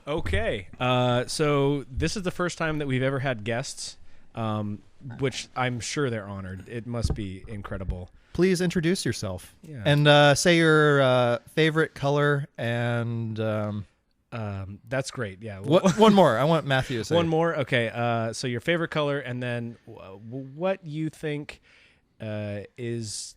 Okay. So this is the first time that we've ever had guests, which I'm sure they're honored. It must be incredible. Please introduce yourself. Yeah. And say your favorite color and That's great. Yeah. one more. I want Matthew to say. One more. Okay. So your favorite color, and then what you think is.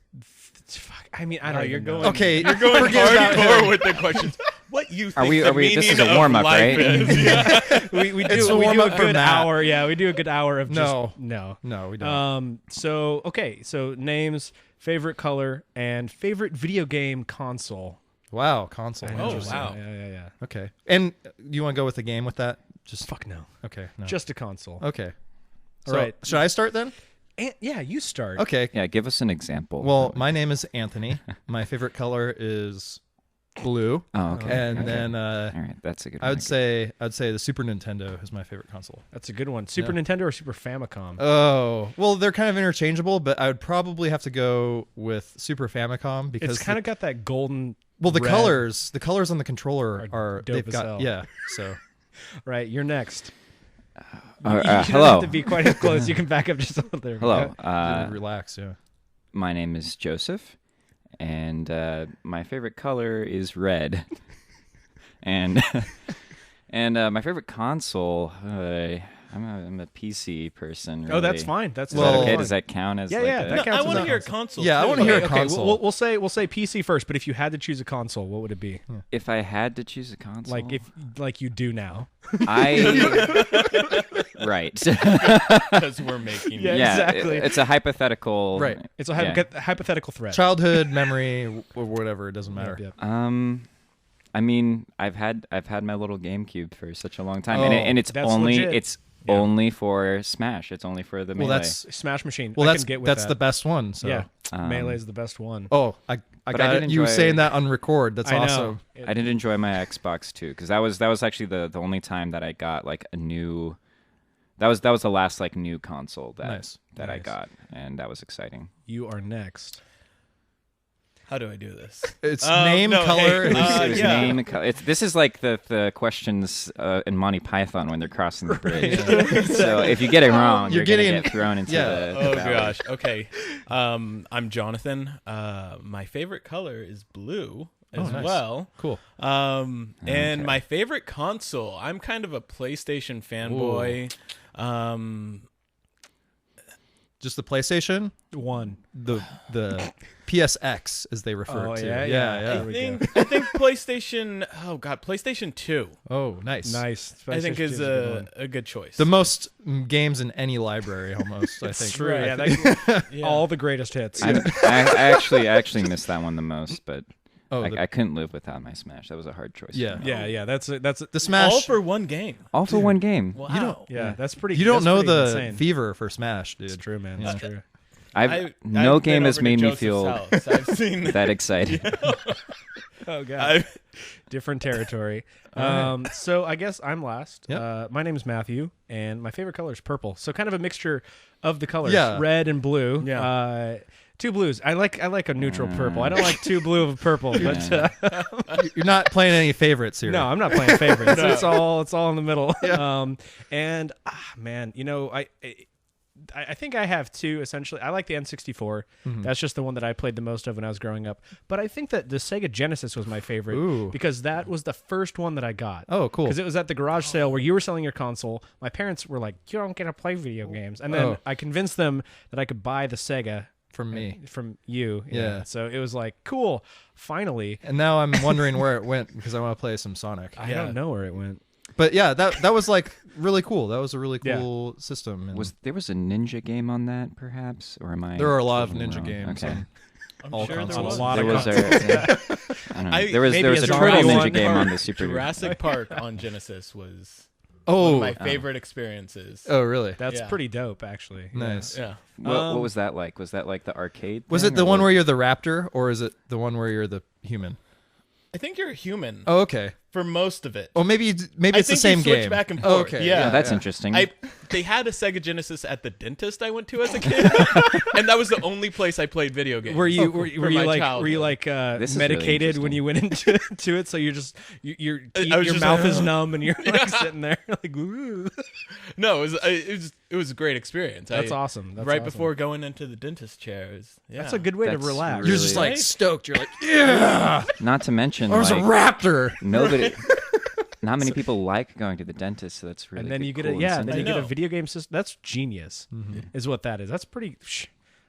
Fuck. I mean, I don't. You're even know. going. Okay, You're going forget about hardcore him. with the questions. What you think? Are we? The This is a meaning of warm up, life right? is. Yeah. we It's do a we do warm-up a for good Matt. hour. Yeah, we do a good hour of No. just no. No, we don't. So okay. So names, favorite color, and favorite video game console. Wow, console. I know. Oh, Interesting. wow. Yeah. Okay. And you want to go with the game with that? Just Fuck no. okay. No. Just a console. okay. All So, right. Should I start then? And, yeah, you start. Okay. Yeah, give us an example. Well, my name is Anthony. My favorite color is blue. Oh, okay. And okay. then All right, that's a good one. I would say the Super Nintendo is my favorite console. That's a good one. Super Nintendo or Super Famicom? Oh, well, they're kind of interchangeable, but I would probably have to go with Super Famicom because It's kind of got that golden. the red. colors on the controller Are dope they've as got hell. yeah. So Right, you're next. You don't hello. have to be quite as close. You can back up just a little there. Hello. relax. Yeah. My name is Joseph, and my favorite color is red. and my favorite console. I'm a PC person. Really. Oh, that's fine. That's Is that okay? fine. Does that count as? Yeah, like yeah, a- that No, counts I as want a to hear a console. console. Yeah, I too. wanna hear a Okay, console. we'll say PC first. But if you had to choose a console, what would it be? If I had to choose a console, Like you do now. I right. because we're making. Yeah, it. Yeah, exactly. It's a hypothetical. Right. It's a Yeah. hypothetical threat. Childhood memory or whatever, it doesn't matter. Yep. I mean, I've had my little GameCube for such a long time, Oh, and it's that's only legit. It's Yeah. only for Smash. It's only for the Well, Melee. that's Smash Machine. well, I that's can get with that's that. the best one. So Yeah, Um, Melee is the best one. Oh, I But got I it. did You enjoy- saying that on record. That's I know. awesome. I did enjoy my Xbox too, because that was actually the only time that I got like a new. That was the last like new console that Nice. I Nice. got, and that was exciting. You are next. How do I do this? It's No, color. hey, and- It was yeah. name and this is like the questions in Monty Python when they're crossing the bridge. So if you get it wrong, You're you're gonna getting- get thrown into yeah. the Oh valley. gosh. Okay. I'm Jonathan. My favorite color is blue as nice. well. Cool. And Okay. my favorite console, I'm kind of a PlayStation fanboy. Just the PlayStation, One. the PSX as they refer Oh, to. yeah. I think PlayStation. Oh god, PlayStation 2. Oh, nice. Nice. I think PlayStation is 2 a good one. a good choice. The most games in any library, almost. I It's think. true. Right. Yeah, that, Yeah. all the greatest hits. I actually missed that one the most, but Oh, I couldn't live without my Smash. That was a hard choice. Yeah. for me. Yeah. That's the Smash. all for one game. All for one game. Wow. You don't- Yeah, that's pretty. you don't that's know pretty the insane. fever for Smash, dude. It's true, man. Yeah. It's true. No I've game been has over to made me Joseph's feel house. I've seen that excited. Oh god. I've, Different territory. right. So I guess I'm last. Yep. My name is Matthew, and my favorite color is purple. So kind of a mixture of the colors, Yeah. red and blue. Yeah. Two blues. I like a neutral purple. I don't like too blue of purple, but You're not playing any favorites here. no, I'm not playing favorites. No. It's all in the middle. Yeah. And man, I think I have two essentially. I like the N64. That's just the one that I played the most of when I was growing up. But I think that the Sega Genesis was my favorite Ooh. because that was the first one that I got. Oh, cool. Because it was at the garage sale where you were selling your console. My parents were like, "You don't get to play video games," and then Oh. I convinced them that I could buy the Sega From me. from you. Yeah. So it was like, cool. Finally, And now I'm wondering where it went because I want to play some Sonic. I Yeah. don't know where it went. But yeah, that was like really cool. That was a really Yeah. cool system. And There was a ninja game on that, perhaps, or am I? there are a lot of totally ninja wrong? games. Okay. on I'm all sure there consoles. was. A lot There of was consoles. I don't know. I- There was maybe a a turtle zombie ninja one. game on the Super. Jurassic Park on Genesis was Oh, one of my favorite experiences. oh, really? That's Yeah. pretty dope, actually. Nice. Yeah. What was that like? Was that like the arcade? Was thing, it the or one what? where you're the raptor, or is it the one where you're the human? I think you're a human. Oh, okay. for most of it. Oh, maybe I it's the think same you switch game. back and forth. Okay, Yeah. Oh, that's interesting. They had a Sega Genesis at the dentist I went to as a kid, and that was the only place I played video games. Were you for were you my like childhood. This is really medicated when interesting. you went into to it? So you're just your I was your just mouth like, is numb and you're like sitting there like ooh. No, it was a great experience. That's awesome. That's right awesome. before going into the dentist chair. That's a good way to That's relax. You're really- just like Right? stoked. You're like, yeah, Not to mention, I was a like, raptor. nobody, not many people like going to the dentist, so that's really. and then good, you get cool a then incentive. you get a know. video game system. That's genius, is what that is. That's pretty.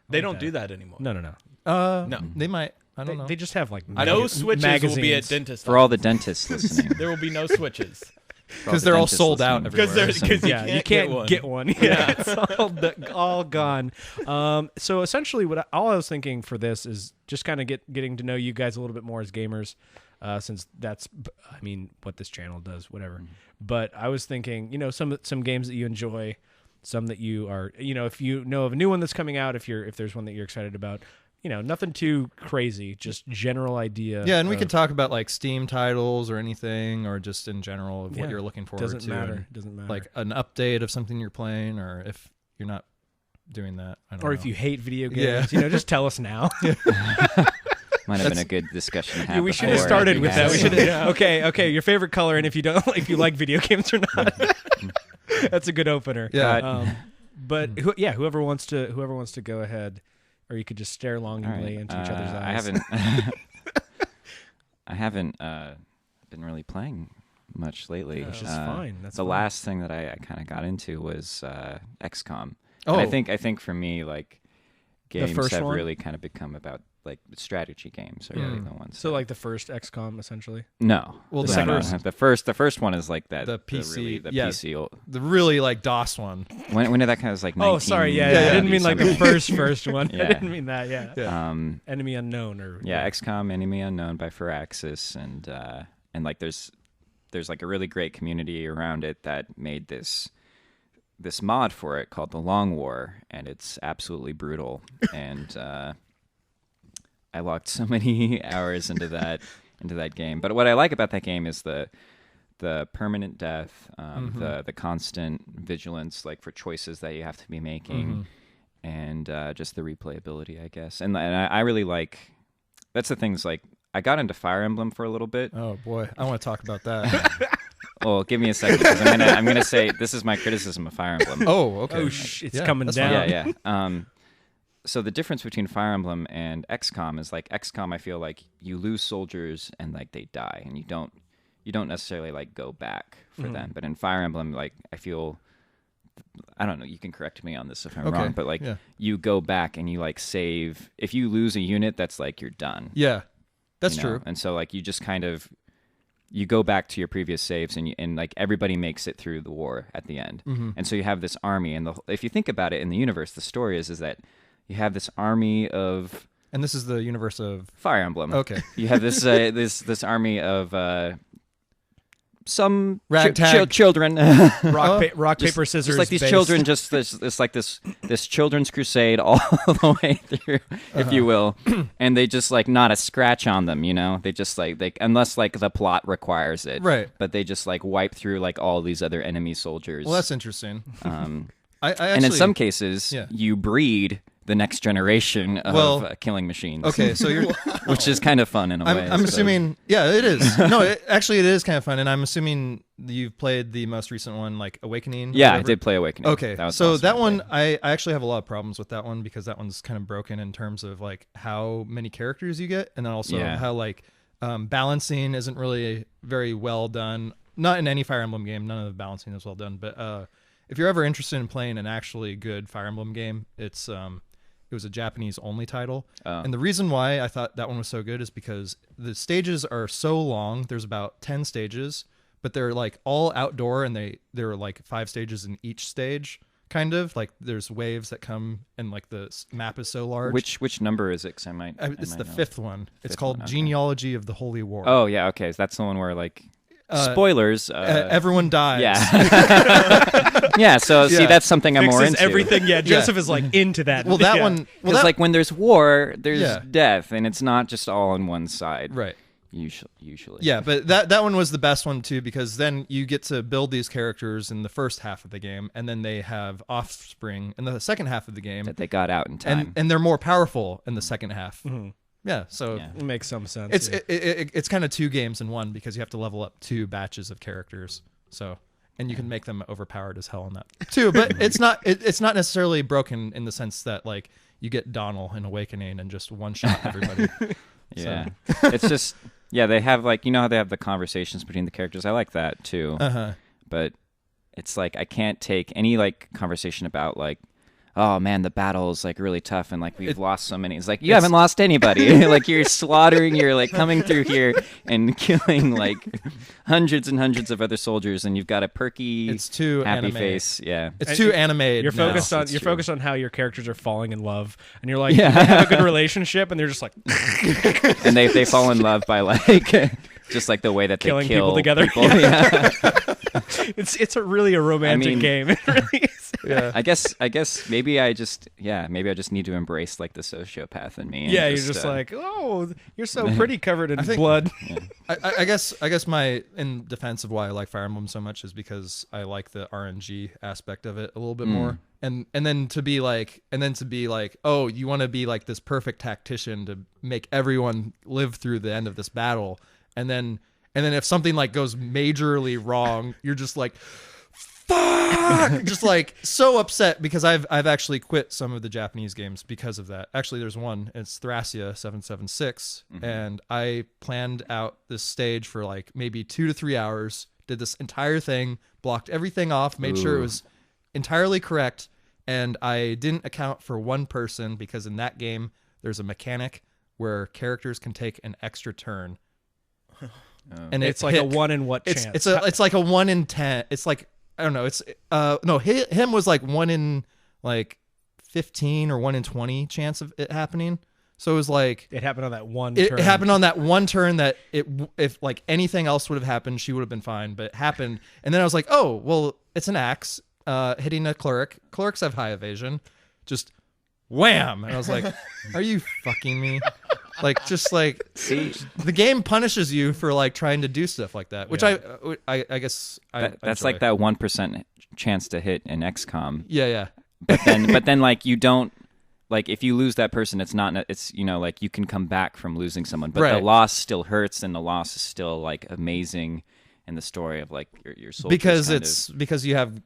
They like don't that. do that anymore. No. No. They might. I don't know. They just have like No switches magazines. will be at dentist. For all the dentists listening, there will be no switches. Because they're all sold out Because everywhere. they're- Yeah, you can't get one. Yeah, it's all gone. So essentially, all I was thinking for this is just kind of getting to know you guys a little bit more as gamers, since that's, I mean, what this channel does, whatever. Mm-hmm. But I was thinking, some games that you enjoy, some that you are, if you know of a new one that's coming out, if there's one that you're excited about. Nothing too crazy, just general idea. Yeah, and we of- could talk about like Steam titles or anything, or just in general of what Yeah, you're looking forward doesn't to. matter. and, Doesn't matter. Like an update of something you're playing, or if you're not doing that, I don't know. or if you hate video Yeah. games, just tell us now. might have been a good discussion to have. Yeah, we should have before started you with that. We guys- should. Okay. Your favorite color, and if you don't, if you like video games or not, that's a good opener. Yeah. But whoever wants to go ahead, or you could just stare All longingly right, into each other's eyes. I haven't. I haven't been really playing much lately. Which is fine. That's the fine. last thing that I kind of got into was XCOM. Oh. And I think for me, like, games first have one? really kind of become about like strategy games are really the ones. So that- like the first XCOM, essentially. no, Well, the no, second- the first one is like that. The PC, the yeah. PC. The really like DOS one. When did that kind of was like? Oh, sorry. Yeah, 1990 I didn't mean like the something. first one. I Yeah. didn't mean that. Yeah. Yeah. Enemy Unknown or Yeah, XCOM Enemy Unknown by Firaxis, and like there's like a really great community around it that made this mod for it called the Long War, and it's absolutely brutal. And I logged so many hours into that game. But what I like about that game is the permanent death, the constant vigilance, like for choices that you have to be making, and just the replayability, I guess. And I really like. That's the things like I got into Fire Emblem for a little bit. Oh boy, I want to talk about that. Well, give me a second because I'm gonna say this is my criticism of Fire Emblem. Oh, okay. it's Yeah, coming that's down. fine. Yeah. So the difference between Fire Emblem and XCOM is like XCOM, I feel like you lose soldiers and like they die, and you don't necessarily like go back for them. But in Fire Emblem, like I feel, I don't know, you can correct me on this if I'm Okay, wrong, but like yeah. you go back and you like save. If you lose a unit, that's like you're done. Yeah, that's you know? true. And so like you just kind of you go back to your previous saves and like everybody makes it through the war at the end. And so you have this army, and if you think about it in the universe, the story is that you have this army of And this is the universe of. Fire Emblem. Okay. You have this this army of some Ragtag. children. Rock paper scissors. Just like these based. children, just this children's crusade all the way through, if you will, and they just like not a scratch on them, you know. They just like unless like the plot requires it, Right. But they just like wipe through like all these other enemy soldiers. Well, that's interesting. um, I actually, and in some cases, Yeah. you breed the next generation of Well, killing machines. Okay, so you're. which is kind of fun in a way. I'm so- assuming. Yeah, it is. No, actually, it is kind of fun, and I'm assuming you've played the most recent one, like Awakening. or Yeah, I whatever. did play Awakening. Okay, That was so awesome that to one, play. I actually have a lot of problems with that one because that one's kind of broken in terms of like how many characters you get, and then also Yeah. how like balancing isn't really very well done. Not in any Fire Emblem game, none of the balancing is well done. But if you're ever interested in playing an actually good Fire Emblem game, it was a Japanese only title. And the reason why I thought that one was so good is because the stages are so long. There's about 10 stages, but they're like all outdoor, and there are like 5 stages in each stage, kind of like there's waves that come, and like the map is so large. Which number is it? 'Cause I might. It's I the might know. 5th one. It's Fifth called one, okay. Genealogy of the Holy War. Oh yeah, okay. So that's the one where like spoilers. Everyone dies. Yeah. Yeah. So see, Yeah. that's something I'm more Fixes into. everything. Yeah, Joseph is like into that. Well, that Yeah. one. Well, Because that, like when there's war, there's Yeah. death, and it's not just all on one side. right. Usually. Yeah, but that one was the best one too, because then you get to build these characters in the first half of the game, and then they have offspring in the second half of the game, That they got out in time. and they're more powerful in the second half. Yeah, so Yeah. It makes some sense. it's kind of 2 games in one, because you have to level up 2 batches of characters. So, and you can make them overpowered as hell in that too. But it's not necessarily broken in the sense that like you get Donald in Awakening and just one shot everybody. Yeah. It's just, they have like, how they have the conversations between the characters. I like that too. But it's like, I can't take any like conversation about like, oh man, the battle is like really tough and like we've lost so many. It's like, you haven't lost anybody. Like you're slaughtering, you're like coming through here and killing like hundreds and hundreds of other soldiers, and you've got a perky, It's too happy anime. face. Yeah. It's And too animated. You're now. focused on That's you're true. focused on how your characters are falling in love, and you're like, Yeah. they have a good relationship, and they're just like And they fall in love by like just like the way that Killing they people kill together. people. Yeah. it's really a romantic I mean- game. It really is. Yeah. I guess maybe I just need to embrace like the sociopath in me. And Yeah, you're just like, oh, you're so pretty covered in think- blood. I guess my in defense of why I like Fire Emblem so much is because I like the RNG aspect of it a little bit more. And then to be like, oh, you want to be like this perfect tactician to make everyone live through the end of this battle, and then if something like goes majorly wrong, you're just like, fuck, just like so upset, because I've actually quit some of the Japanese games because of that. Actually, there's one. It's Thracia 776, and I planned out this stage for like maybe 2 to 3 hours. Did this entire thing, blocked everything off, made sure it was entirely correct, and I didn't account for one person, because in that game there's a mechanic where characters can take an extra turn. And It's like a 1 in what it's chance? it's like a 1 in 10. It's like, I don't know. It's no, him was like 1 in like 15 or 1 in 20 chance of it happening. So it was like It happened on that one it turn. happened on that one turn that if like anything else would have happened, she would have been fine, but it happened. And then I was like, oh well, it's an axe hitting a cleric. Clerics have high evasion. Just wham! And I was like, are you fucking me? Like, just like, see, the game punishes you for like trying to do stuff like that, which I guess that's enjoy. like that 1% chance to hit in XCOM. Yeah. But then like you don't, like if you lose that person, it's not, it's like you can come back from losing someone, but the Right. loss still hurts, and the loss is still like amazing in the story of like your soldiers. Because kind it's because you have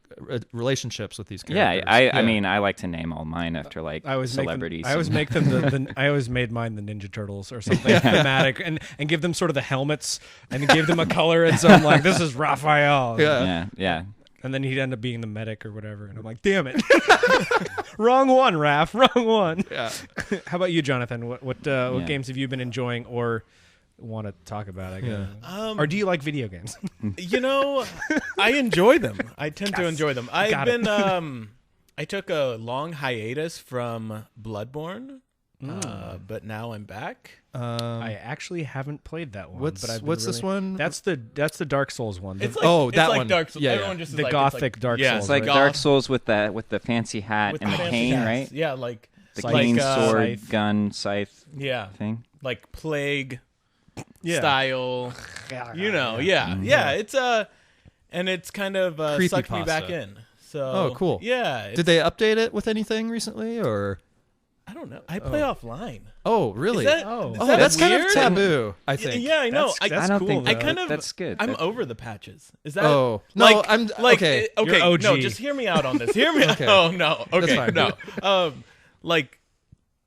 relationships with these of, yeah. characters. I mean, I like to name all mine after like I always celebrities. I always make them I always made mine the Ninja Turtles or something thematic, and give them sort of the helmets and give them a color, and so I'm like, this is Raphael. yeah. And then he'd end up being the medic or whatever, and I'm like, damn it, wrong one, Raph, wrong one. Yeah. How about you, Jonathan? What games have you been enjoying or want to talk about? I guess. Or do you like video games? I enjoy them. I tend to enjoy them. I've Got it. been I took a long hiatus from Bloodborne, but now I'm back. I actually haven't played that one. but I've been what's this really- one? That's the Dark Souls one. It's The- like, Oh, it's that like one. Dark Souls. Yeah, Everyone yeah. just is The like, gothic Dark yeah, Souls, It's like right? Dark Souls with the fancy hat with and the fancy cane, hats. right? Yeah, like The Scythe. cane, sword, Scythe. gun, scythe yeah, thing. like Plague Yeah. style. Yeah. It's and it's kind of sucked me Creepypasta. back in. So Oh, cool. Yeah, Did they update it with anything recently, or? I don't know. I play offline. Oh, really? Is that, Oh. is Oh, that that's kind of weird? taboo, I think. Yeah, I know. That's I don't cool, think though. I kind of that's good. I'm That- over the patches. Is that? Oh, no, like, I'm- like, okay. Okay, You're OG. no, just hear me out on this. Hear me out. Okay. Oh no. Okay, fine. no. Like,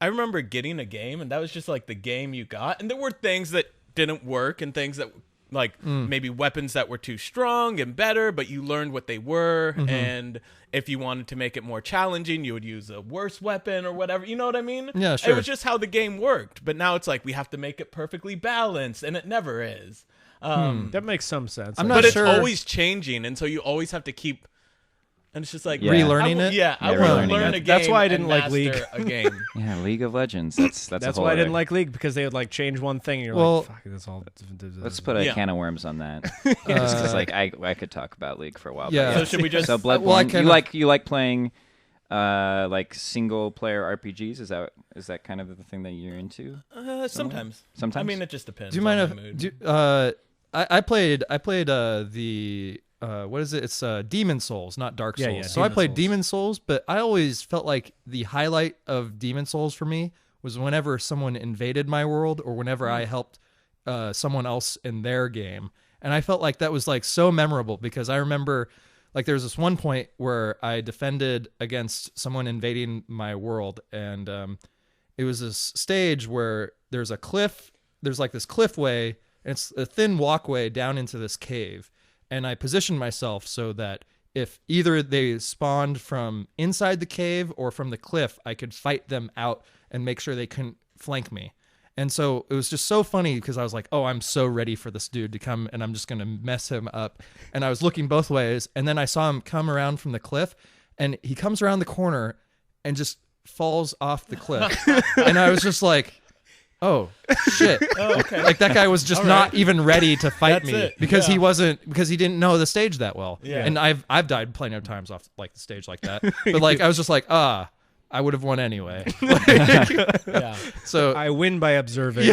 I remember getting a game, and that was just like the game you got, and there were things that didn't work, and things that like maybe weapons that were too strong and better, but you learned what they were, and if you wanted to make it more challenging, you would use a worse weapon or whatever. You know what I mean? Yeah, sure. It was just how the game worked. But now it's like we have to make it perfectly balanced, and it never is. That makes some sense. I'm I not But guess. sure. it's always changing, and so you always have to keep. And it's just like Yeah. Relearning I will- it? Yeah, I Yeah, will relearning learn it. a game. That's why I didn't and like master League. a game. Yeah, League of Legends. That's That's a whole why I didn't other- like League, because they would like change one thing, and you're Well, like, fuck, that's all. Let's put a Yeah. can of worms on that. Just 'cause, like I could talk about League for a while. but Yeah. So should we just? So Bloodborne. Well, I can- you like playing Like single player RPGs. Is that kind of the thing that you're into? Sometimes. Sometimes? I mean, it just depends. Do you mind on if my mood. I played the what is it? It's Demon Souls, not Dark Souls. Yeah, so I Demon played Souls. Demon Souls, but I always felt like the highlight of Demon Souls for me was whenever someone invaded my world or whenever I helped someone else in their game. And I felt like that was like so memorable because I remember like there was this one point where I defended against someone invading my world, and it was this stage where there's a cliff, there's like this cliffway, and it's a thin walkway down into this cave. And I positioned myself so that if either they spawned from inside the cave or from the cliff, I could fight them out and make sure they couldn't flank me. And so it was just so funny because I was like, oh, I'm so ready for this dude to come and I'm just going to mess him up. And I was looking both ways. And then I saw him come around from the cliff, and he comes around the corner and just falls off the cliff. And I was just like, oh shit. Oh, okay. Like that guy was just All not right. even ready to fight That's me it. because Yeah. because he didn't know the stage that well. Yeah. And I've died plenty of times off like the stage like that. But like I was just like, I would have won anyway. Yeah. So I win by observing.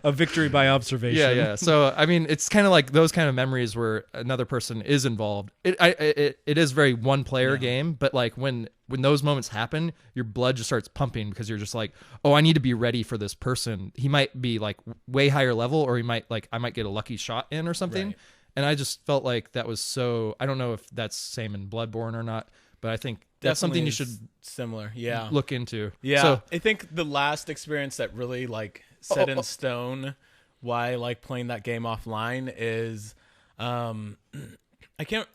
A victory by observation. yeah. So I mean, it's kind of like those kind of memories where another person is involved. It is very one player game, but like when those moments happen, your blood just starts pumping because you're just like, oh, I need to be ready for this person. He might be like way higher level, or I might get a lucky shot in or something. Right. And I just felt like that was so. I don't know if that's same in Bloodborne or not, but I think that's something Definitely you should is similar. Yeah. look into. Yeah. So, I think the last experience that really like set in stone why I like playing that game offline is I can't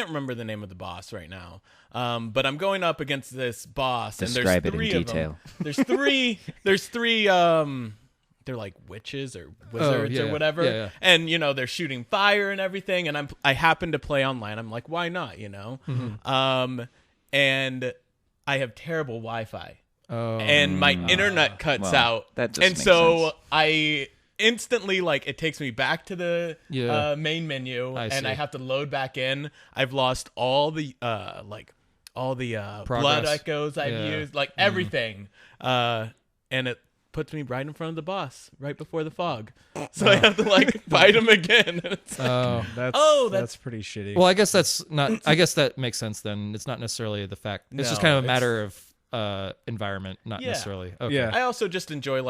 remember the name of the boss right now. But I'm going up against this boss Describe and it in there's three of detail. them. There's three they're like witches or wizards yeah. or whatever. Yeah. And they're shooting fire and everything, and I happen to play online. I'm like, why not, And I have terrible Wi-Fi. And my internet cuts well, out. that just and makes so sense. I instantly it takes me back to the Yeah. main menu, I and I see. have to load back in. I've lost all the blood Progress. echoes I've Yeah. used, like everything. And it puts me right in front of the boss, right before the fog. So I have to fight him again. And it's like, That's pretty shitty. well, I guess that's not. I guess that makes sense then. It's not necessarily the fact. It's just No, kind of a it's- matter of environment, not Yeah. necessarily. Okay. Yeah. I also just enjoy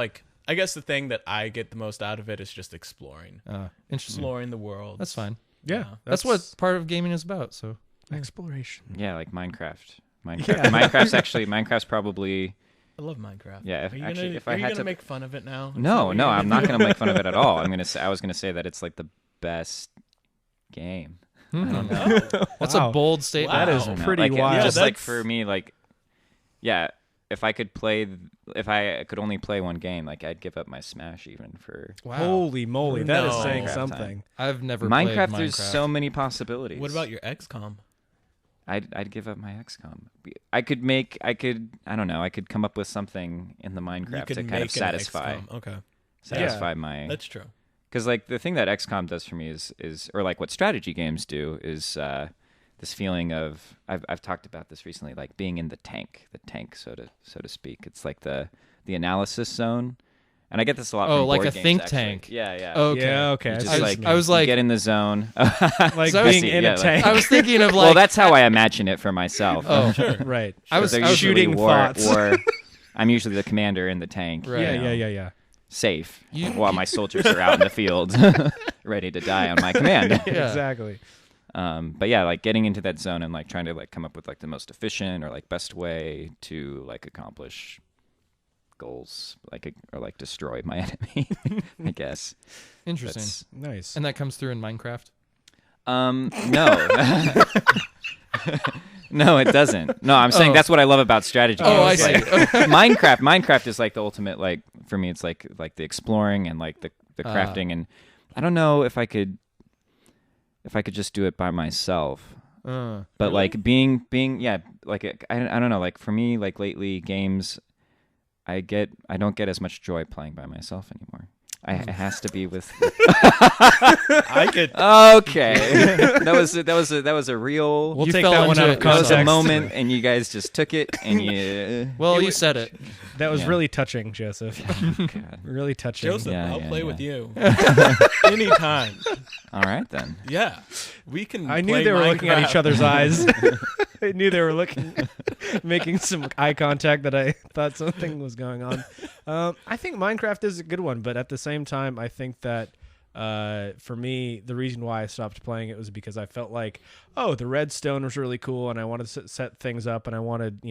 I guess the thing that I get the most out of it is just exploring Interesting. exploring the world. That's fine. yeah, That's what part of gaming is about. So exploration. Yeah, like Minecraft. Minecraft's probably I love Minecraft. Yeah, if- Are you actually, gonna, if I are you had gonna to- make fun of it now? Is that no, what no. you're I'm gonna not do? gonna make fun of it at all. I was gonna say that it's like the best game. I don't know. that's Wow. a bold statement. That is I don't know. pretty like, wild. Just Yeah, like that's- for me, if I could only play one game, I'd give up my Smash even for Wow. Holy moly, that is No. saying Minecraft something. time. I've never played Minecraft. There's so many possibilities. What about your XCOM? I'd give up my XCOM. I don't know. I could come up with something in the You Minecraft could to make kind of an satisfy XCOM. Okay, satisfy my. that's true. Because the thing that XCOM does for me is or what strategy games do is this feeling of I've talked about this recently, like being in the tank so to speak. It's like the analysis zone, and I get this a lot. Oh, from like board a games, think actually. tank. Yeah. Okay. Yeah, okay. You I just, see what like, you I mean. was like, get in the zone. like So I was- being in yeah, a tank. I was thinking of like. well, that's how I imagine it for myself. Oh, right. I was They're usually shooting thoughts. war. I'm usually the commander in the tank. Right. Yeah, you know, yeah. Safe while my soldiers are out in the field, ready to die on my command. Yeah. Exactly. But yeah, getting into that zone and trying to come up with the most efficient or best way to accomplish goals, or destroy my enemy. I guess. Interesting. That's- Nice. And that comes through in Minecraft. No. No, it doesn't. No, I'm saying Oh. that's what I love about strategy Oh, I games. see. Minecraft is the ultimate, for me, it's like the exploring and the crafting, and I don't know if I could just do it by myself. But being yeah, I don't know, for me, lately games, I don't get as much joy playing by myself anymore. It has to be with. I could. Okay, that was a real. We'll You take fell that one into out it of That was context. a moment, and you guys just took it, and you. Well, you said it. That was Yeah. really touching, Joseph. God. Really touching. Joseph, Yeah, I'll yeah, play yeah. with you anytime. All right then. Yeah, we can. I knew play they were looking at each Minecraft. other's eyes. I knew they were making some eye contact that I thought something was going on. I think Minecraft is a good one, but at the same time, I think that for me, the reason why I stopped playing it was because I felt like, oh, the redstone was really cool, and I wanted to set things up, and I wanted,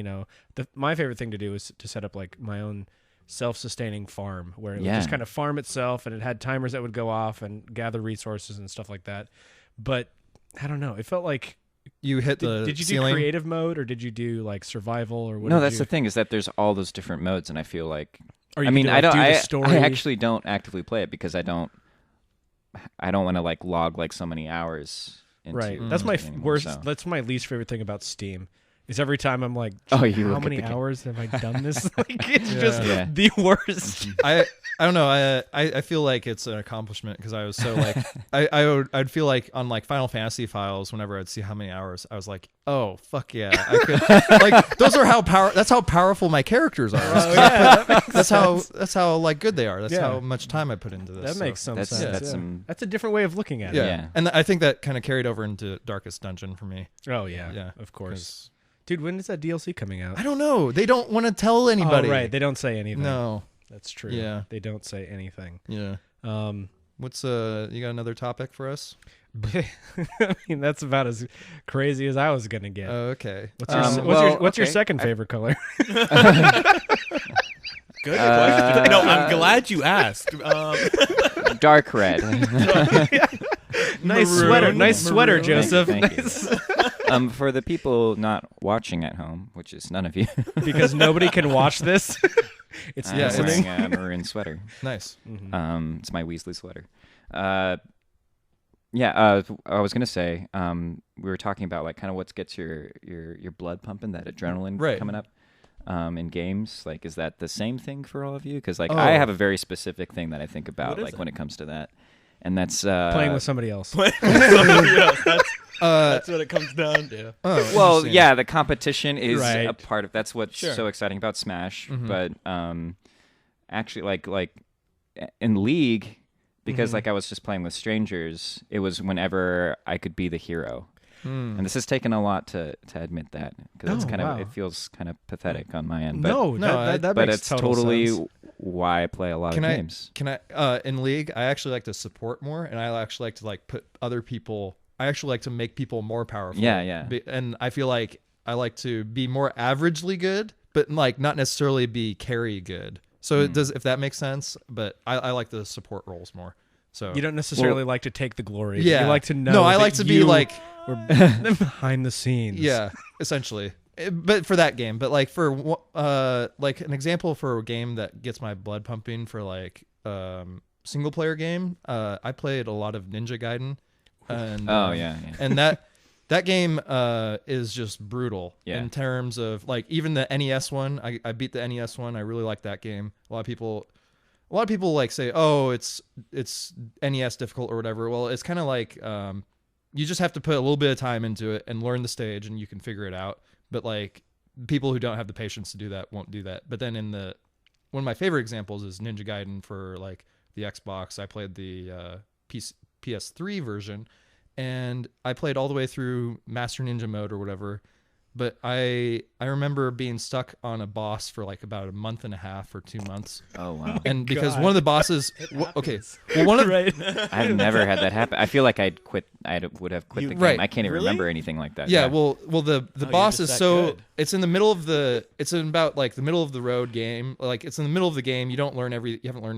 my favorite thing to do was to set up like my own self-sustaining farm where it would just Yeah. kind of farm itself, and it had timers that would go off and gather resources and stuff like that. But I don't know. It felt like You hit the did you ceiling. do creative mode or did you do like survival or what? No, did that's you, the thing is that there's all those different modes, and I feel like. Or you I could mean, do, I like, don't. do the I story. actually don't actively play it because I don't want to like log like so many hours. Into right. That's my it anymore, worst. so. That's my least favorite thing about Steam. Is every time I'm like, Oh, you how look at many the game. hours have I done this? Like it's Yeah. just Yeah. the worst. I don't know. I feel like it's an accomplishment because I was so like I'd feel like on like Final Fantasy files whenever I'd see how many hours I was like, oh fuck yeah, I could like those are that's how powerful my characters are. That's how like good they are. That's Yeah. how much time I put into this. That makes some That's- sense. that's yeah. some- That's a different way of looking at yeah. it. Yeah. And I think that kind of carried over into Darkest Dungeon for me. Oh yeah. Yeah, Of course. 'cause- Dude, when is that DLC coming out? I don't know. They don't want to tell anybody. Oh, right. They don't say anything. No. That's true. Yeah. They don't say anything. Yeah. Um, What's you got another topic for us? I mean, that's about as crazy as I was gonna get. Okay. What's your, well, what's your okay. second favorite color? Good question. No, I'm glad you asked. Dark red. Nice Maroon. sweater. Nice sweater, Maroon. Joseph. Thank you. Nice. For the people not watching at home, which is none of you, Because nobody can watch this. It's I'm Yeah, listening. wearing a maroon sweater. Nice. It's my Weasley sweater. I was gonna say, we were talking about like kind of what gets your blood pumping, that adrenaline Right. coming up, in games. Like, is that the same thing for all of you? Because like Oh. I have a very specific thing that I think about, What is like it? when it comes to that, and that's Playing with somebody else. That's what it comes down to. Oh, Well, interesting. yeah, the competition is Right. a part of that's what's Sure. so exciting about Smash. Mhm. But actually, like in League, because Mhm. like I was just playing with strangers, it was whenever I could be the hero, Hmm. and this has taken a lot to admit that because it's Oh, kind wow. of it feels kind of pathetic on my end. But, No, No, that but makes it's total totally sense. why I play a lot Can of I- games. Can I in League? I actually like to support more, and I actually like to like put other people. I actually like to make people more powerful. Yeah. And I feel like I like to be more averagely good, but like not necessarily be carry good. So Hmm. it does, if that makes sense. But I like the support roles more. So You don't necessarily like to take the glory. Yeah. You like to know. No, I that like to be you like were behind the scenes. yeah, essentially. But for that game, but like for like an example for a game that gets my blood pumping for like single player game, I played a lot of Ninja Gaiden, and Yeah. and that game is just brutal Yeah. in terms of like even the NES one. I beat the NES one. I really like that game. A lot of people like say, oh, it's NES difficult or whatever. Well, it's kind of like you just have to put a little bit of time into it and learn the stage, and you can figure it out. But like people who don't have the patience to do that won't do that. But then one of my favorite examples is Ninja Gaiden for like the Xbox. I played the PS3 version, and I played all the way through Master Ninja mode or whatever. But I remember being stuck on a boss for like about a month and a half or 2 months, Oh wow. and because God. one of the bosses, okay, well one of Right. I've never had that happen. I feel like I'd quit. Would have quit the game. Right. I can't even Really? remember anything like that. yeah, well the you're boss just is that so good. it's in the middle of it's in about like the middle of the road game. Like it's in the middle of the game. You haven't learned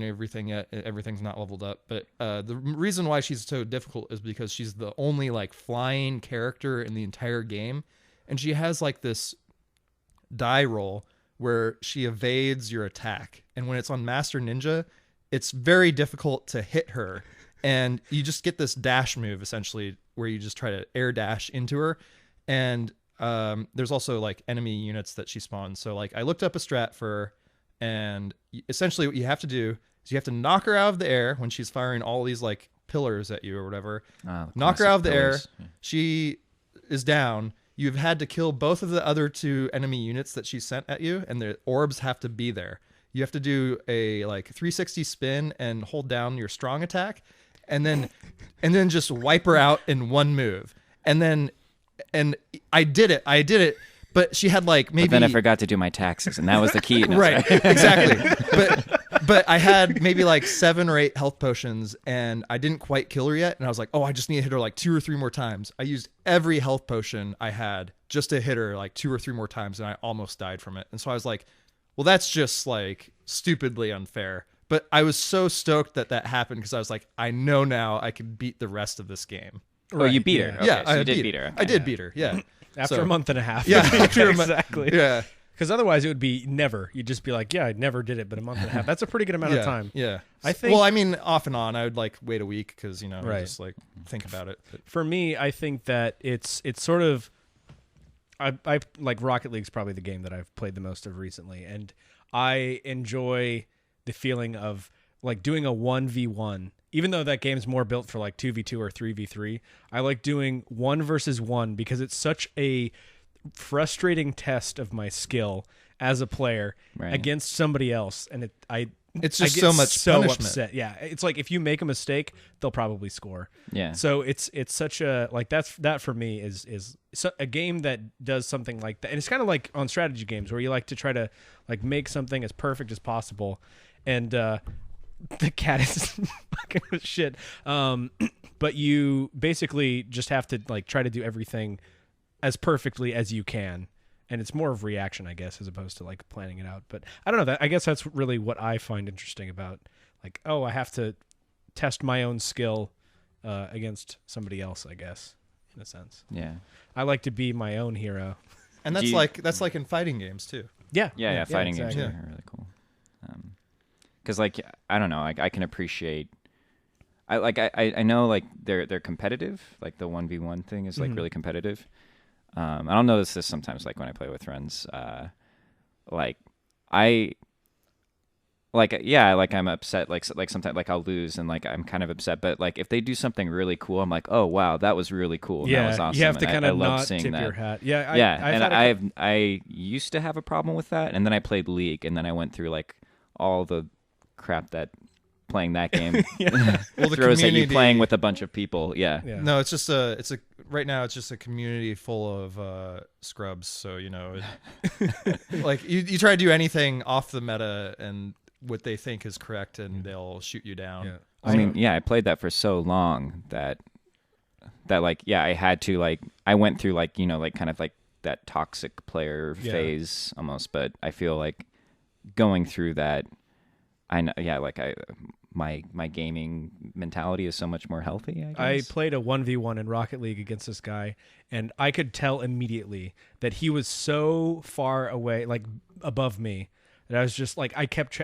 everything yet. Everything's not leveled up. But the reason why she's so difficult is because she's the only like flying character in the entire game, and she has like this die roll where she evades your attack, and when it's on Master Ninja, it's very difficult to hit her, and you just get this dash move essentially where you just try to air dash into her. And there's also like enemy units that she spawns. So like I looked up a strat for her, and essentially what you have to do So you have to knock her out of the air when she's firing all these like pillars at you or whatever. The Knock her classic out of the pillars. air. She is down. You've had to kill both of the other 2 enemy units that she sent at you, and the orbs have to be there. You have to do a like 360 spin and hold down your strong attack, and then just wipe her out in one move. And I did it, but she had like maybe. But then I forgot to do my taxes, and that was the key. No, Right, sorry. exactly. But I had maybe like 7 or 8 health potions, and I didn't quite kill her yet. And I was like, oh, I just need to hit her like 2 or 3 more times. I used every health potion I had just to hit her like 2 or 3 more times, and I almost died from it. And so I was like, well, that's just like stupidly unfair. But I was so stoked that happened because I was like, I know now I can beat the rest of this game. Oh, you beat her. Okay, Yeah, so I you did beat her. I did beat her. Yeah. After So- a month and a half. Yeah, after a month. exactly. Yeah. Because otherwise it would be never. You'd just be like, yeah, I never did it, but a month and a half. That's a pretty good amount Yeah. of time. Yeah. I think- Well, I mean, off and on, I would like wait a week because I Right. just like think about it. But For me, I think that it's sort of I like Rocket League's probably the game that I've played the most of recently, and I enjoy the feeling of like doing a 1v1. Even though that game's more built for like 2v2 or 3v3, I like doing 1 versus 1 because it's such a frustrating test of my skill as a player Right. against somebody else, and it's I just get so much so punishment. upset. Yeah, it's like if you make a mistake, they'll probably score. Yeah. So it's such a like that for me is a game that does something like that, and it's kind of like on strategy games where you like to try to like make something as perfect as possible, and the cat is fucking shit. But you basically just have to like try to do everything as perfectly as you can. And it's more of reaction, I guess, as opposed to like planning it out. But I don't know. I guess that's really what I find interesting about, like, oh, I have to test my own skill against somebody else, I guess, in a sense. Yeah. I like to be my own hero. And Do that's you- that's like in fighting games too. Yeah. Yeah, fighting exactly. games are really cool. Because like I don't know, like I can appreciate. I know like they're competitive. Like the 1v1 thing is like really competitive. I don't notice this sometimes. Like when I play with friends, like I'm upset. Like sometimes like I'll lose and like I'm kind of upset. But like if they do something really cool, I'm like, oh wow, that was really cool. Yeah, that was awesome. you have to And kind I of love not seeing tip that. your hat. Yeah, I used to have a problem with that, and then I played League, and then I went through like all the crap that playing that game Well, the throws at you community- playing with a bunch of people. Yeah. Yeah. No, it's just right now it's just a community full of scrubs. So like you try to do anything off the meta and what they think is correct, and they'll shoot you down. Yeah. I mean, yeah, I played that for so long that like, yeah, I had to like, I went through like, like kind of like that toxic player Yeah. phase almost, but I feel like going through that, I know, yeah, like my gaming mentality is so much more healthy, I I guess. played a 1v1 in Rocket League against this guy, and I could tell immediately that he was so far away, like above me, that I was just like, I kept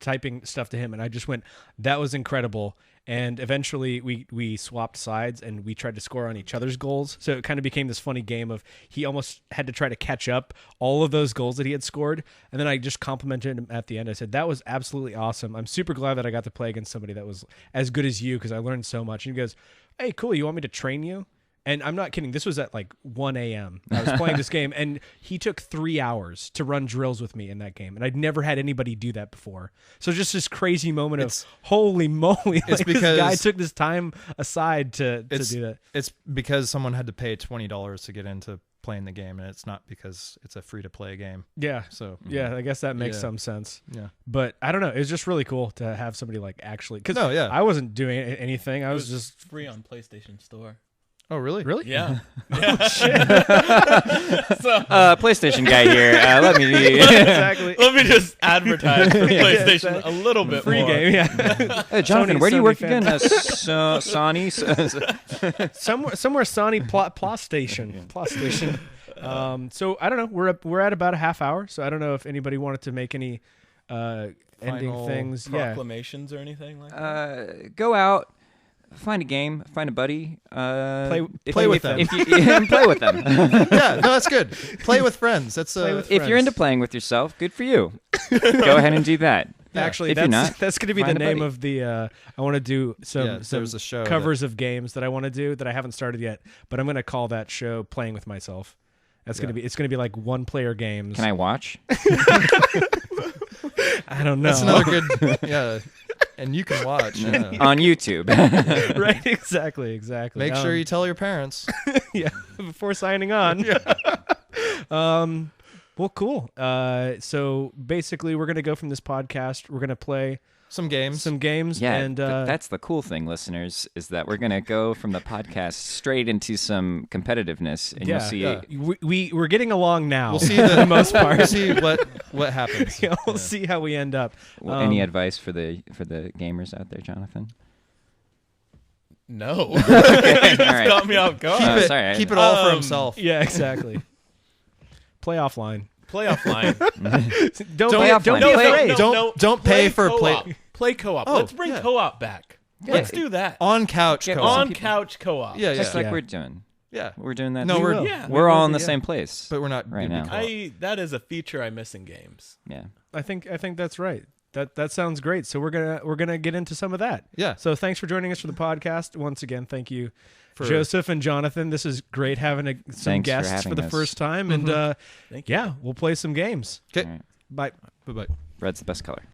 typing stuff to him, and I just went, that was incredible. And eventually we swapped sides and we tried to score on each other's goals. So it kind of became this funny game of he almost had to try to catch up all of those goals that he had scored. And then I just complimented him at the end. I said, that was absolutely awesome. I'm super glad that I got to play against somebody that was as good as you because I learned so much. And he goes, hey, cool. You want me to train you? And I'm not kidding. This was at like 1 a.m. I was playing this game, and he took 3 hours to run drills with me in that game. And I'd never had anybody do that before. So just this crazy moment of, holy moly, it's like, because- this guy took this time aside to do that. It's because someone had to pay $20 to get into playing the game, and it's not because it's a free-to-play game. Yeah. So Yeah, I guess that makes Yeah. some sense. yeah. But I don't know. It was just really cool to have somebody like actually, because No, yeah. I wasn't doing anything. I was just free on PlayStation Store. Oh, really? really. Yeah. PlayStation guy here. Let me. Exactly. Let me just advertise for Yeah, PlayStation exactly. a little bit Free more. game. Yeah. Jonathan, Sony- where do you Sony work fan. again? Sony. somewhere Sony PlayStation. So I don't know. We're at about a half hour. So I don't know if anybody wanted to make any ending Final things. Yeah. Proclamations or anything like that? Go out, find a game, find a buddy. Play with them. If you play with them. Yeah, no, that's good. Play with friends. That's Play with If you're into playing with yourself, good for you. Go ahead and do that. Actually, If you're that's not, that's going to be the find a name buddy. of the. I want to do some there's a show covers of games that I want to do that I haven't started yet, but I'm going to call that show "Playing with Myself." That's going to be. It's going to be like one-player games. Can I watch? I don't know. That's another good. Yeah, and you can watch. Yeah. On YouTube. Right? Exactly. Make sure you tell your parents. yeah, before signing on. Well, cool. So basically, we're going to go from this podcast. We're going to play Some games. Yeah, and that's the cool thing, listeners, is that we're going to go from the podcast straight into some competitiveness, and you'll see. we're getting along now. We'll see for the most part. We'll see what happens. Yeah, we'll see how we end up. Any advice for the gamers out there, Jonathan? No. All right. Got me off guard. Oh, sorry. Keep it all for himself. Yeah, exactly. Play offline. Play offline. Don't Play be offline. afraid. Don't pay for co-op. play. Play co-op. Oh, Let's bring yeah. co-op back. Let's do that. On couch. Yeah, co-op. some On people- couch co-op. Yeah, Just yeah. like Yeah. we're doing. Yeah. We're doing that. No, too. we're will. Yeah. We're all in will the be, yeah. same place. But we're not Right gonna now. be co-op. That is a feature I miss in games. Yeah. I think that's right. That sounds great. So we're gonna get into some of that. Yeah. So thanks for joining us for the podcast. Once again, thank you, For- Joseph and Jonathan. This is great having some Thanks for guests having for the us. first time, and Thank you. yeah, we'll play some games. Okay. All right. Bye. Bye bye. Red's the best color.